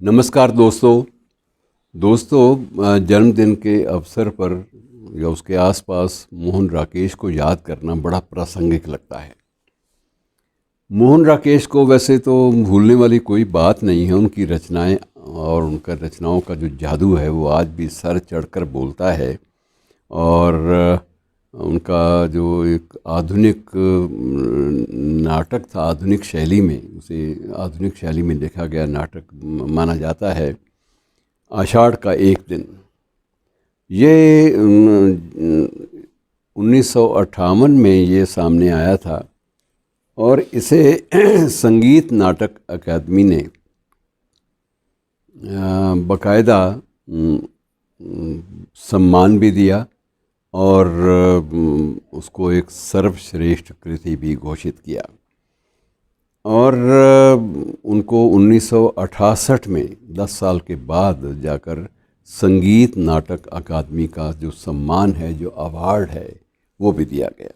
नमस्कार दोस्तों। जन्मदिन के अवसर पर या उसके आसपास मोहन राकेश को याद करना बड़ा प्रासंगिक लगता है। मोहन राकेश को वैसे तो भूलने वाली कोई बात नहीं है। उनकी रचनाएं और उनका रचनाओं का जो जादू है वो आज भी सर चढ़कर बोलता है। और उनका जो एक आधुनिक नाटक था, आधुनिक शैली में, उसे आधुनिक शैली में लिखा गया नाटक माना जाता है, आषाढ़ का एक दिन। ये 1958 में ये सामने आया था और इसे संगीत नाटक अकादमी ने बाकायदा सम्मान भी दिया और उसको एक सर्वश्रेष्ठ कृति भी घोषित किया। और उनको 1968 में 10 साल के बाद जाकर संगीत नाटक अकादमी का जो सम्मान है, जो अवार्ड है, वो भी दिया गया।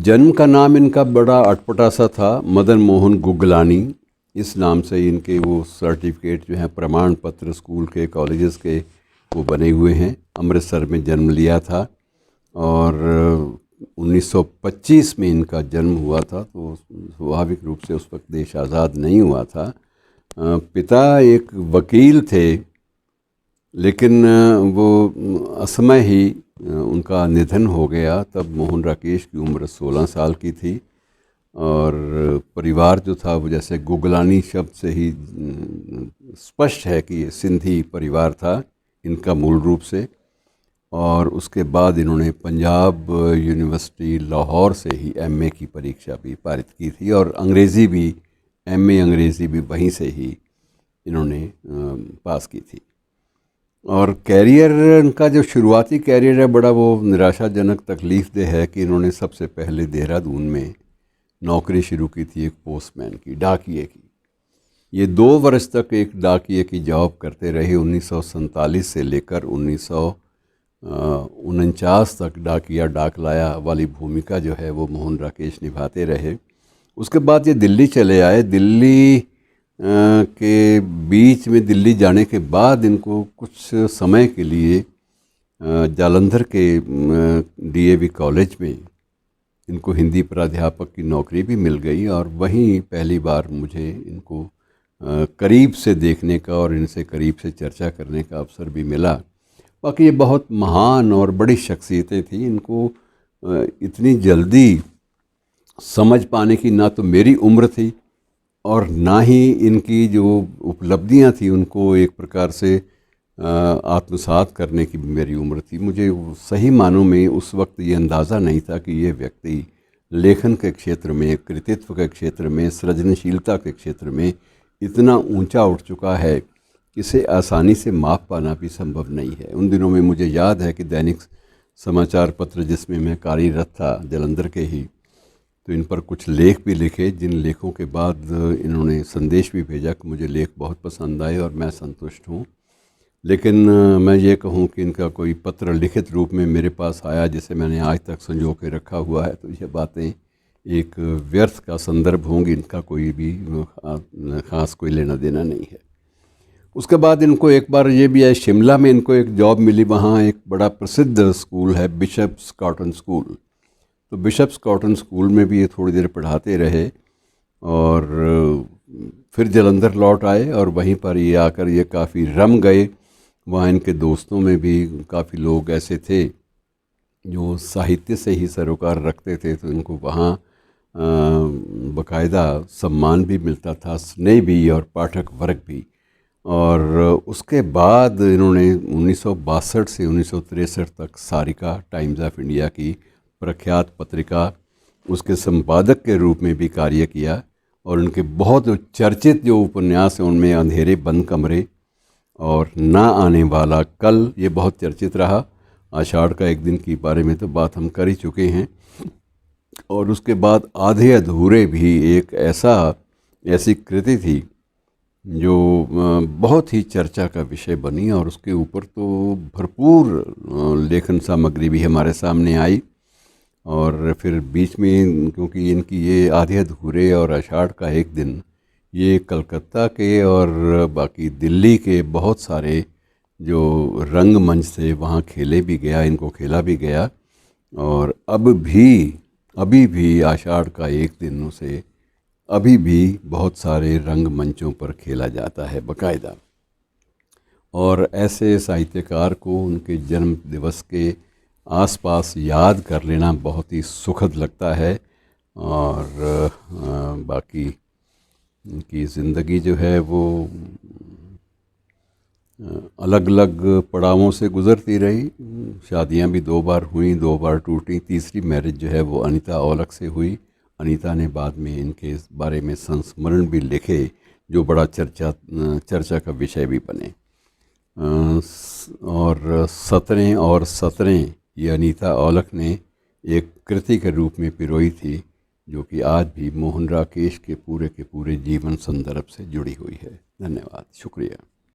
जन्म का नाम इनका बड़ा अटपटा सा था, मदन मोहन गुगलानी। इस नाम से इनके वो सर्टिफिकेट जो हैं, प्रमाण पत्र स्कूल के, कॉलेजेस के, वो बने हुए हैं। अमृतसर में जन्म लिया था और 1925 में इनका जन्म हुआ था, तो स्वाभाविक रूप से उस वक्त देश आज़ाद नहीं हुआ था। पिता एक वकील थे, लेकिन वो असमय ही उनका निधन हो गया। तब मोहन राकेश की उम्र 16 साल की थी और परिवार जो था वो जैसे गुगलानी शब्द से ही स्पष्ट है कि ये सिंधी परिवार था इनका मूल रूप से। और उसके बाद इन्होंने पंजाब यूनिवर्सिटी लाहौर से ही एमए की परीक्षा भी पारित की थी और अंग्रेज़ी भी, एमए अंग्रेज़ी भी वहीं से ही इन्होंने पास की थी। और कैरियर, इनका जो शुरुआती कैरियर है बड़ा वो निराशाजनक, तकलीफ़ देह है कि इन्होंने सबसे पहले देहरादून में नौकरी शुरू की थी, एक पोस्टमैन की, डाकिए की। ये 2 वर्ष तक एक डाकिए की जॉब करते रहे। 1947 से लेकर 1949 तक डाकिया डाक लाया वाली भूमिका जो है वो मोहन राकेश निभाते रहे। उसके बाद ये दिल्ली चले आए। दिल्ली के बीच में, दिल्ली जाने के बाद इनको कुछ समय के लिए जालंधर के डीएवी कॉलेज में इनको हिंदी प्राध्यापक की नौकरी भी मिल गई और वहीं पहली बार मुझे इनको करीब से देखने का और इनसे करीब से चर्चा करने का अवसर भी मिला। बाकी ये बहुत महान और बड़ी शख्सियतें थी। इनको इतनी जल्दी समझ पाने की ना तो मेरी उम्र थी और ना ही इनकी जो उपलब्धियां थी उनको एक प्रकार से आत्मसात करने की मेरी उम्र थी। मुझे सही मानों में उस वक्त ये अंदाज़ा नहीं था कि ये व्यक्ति लेखन के क्षेत्र में, कृतित्व के क्षेत्र में, सृजनशीलता के क्षेत्र में इतना ऊंचा उठ चुका है, इसे आसानी से माप पाना भी संभव नहीं है। उन दिनों में मुझे याद है कि दैनिक समाचार पत्र जिसमें मैं कार्यरत था, जालंधर के ही, तो इन पर कुछ लेख भी लिखे, जिन लेखों के बाद इन्होंने संदेश भी भेजा कि मुझे लेख बहुत पसंद आए और मैं संतुष्ट हूँ। लेकिन मैं ये कहूँ कि इनका कोई पत्र लिखित रूप में मेरे पास आया जिसे मैंने आज तक संजो के रखा हुआ है, तो ये बातें एक व्यर्थ का संदर्भ होंगी, इनका कोई भी ख़ास कोई लेना देना नहीं है। उसके बाद इनको एक बार ये भी है, शिमला में इनको एक जॉब मिली। वहाँ एक बड़ा प्रसिद्ध स्कूल है, बिशप्स कॉटन स्कूल। तो बिशप्स कॉटन स्कूल में भी ये थोड़ी देर पढ़ाते रहे और फिर जालंधर लौट आए और वहीं पर ये आकर ये काफ़ी रम गए। वहाँ इनके दोस्तों में भी काफ़ी लोग ऐसे थे जो साहित्य से ही सरोकार रखते थे, तो इनको वहाँ बाकायदा सम्मान भी मिलता था, स्नेह भी और पाठक वर्ग भी। और उसके बाद इन्होंने 1962 से 1963 तक सारिका, टाइम्स ऑफ इंडिया की प्रख्यात पत्रिका, उसके संपादक के रूप में भी कार्य किया। और उनके बहुत चर्चित जो उपन्यास हैं उनमें अंधेरे बंद कमरे और ना आने वाला कल, ये बहुत चर्चित रहा। आषाढ़ का एक दिन के बारे में तो बात हम कर ही चुके हैं। और उसके बाद आधे अधूरे भी एक ऐसी कृति थी जो बहुत ही चर्चा का विषय बनी और उसके ऊपर तो भरपूर लेखन सामग्री भी हमारे सामने आई। और फिर बीच में, क्योंकि इनकी ये आधे अधूरे और आषाढ़ का एक दिन, ये कलकत्ता के और बाकी दिल्ली के बहुत सारे जो रंगमंच थे वहाँ खेले भी गया, इनको खेला भी गया। और अभी भी आषाढ़ का एक दिन से अभी भी बहुत सारे रंगमंचों पर खेला जाता है बाकायदा। और ऐसे साहित्यकार को उनके जन्म दिवस के आसपास याद कर लेना बहुत ही सुखद लगता है। और बाकी उनकी ज़िंदगी जो है वो अलग अलग पड़ावों से गुज़रती रही। शादियां भी 2 बार हुई, 2 बार टूटी। तीसरी मैरिज जो है वो अनीता औलख से हुई। अनीता ने बाद में इनके बारे में संस्मरण भी लिखे जो बड़ा चर्चा का विषय भी बने। और 17 ये अनीता औलख ने एक कृति के रूप में पिरोई थी, जो कि आज भी मोहन राकेश के पूरे जीवन संदर्भ से जुड़ी हुई है। धन्यवाद, शुक्रिया।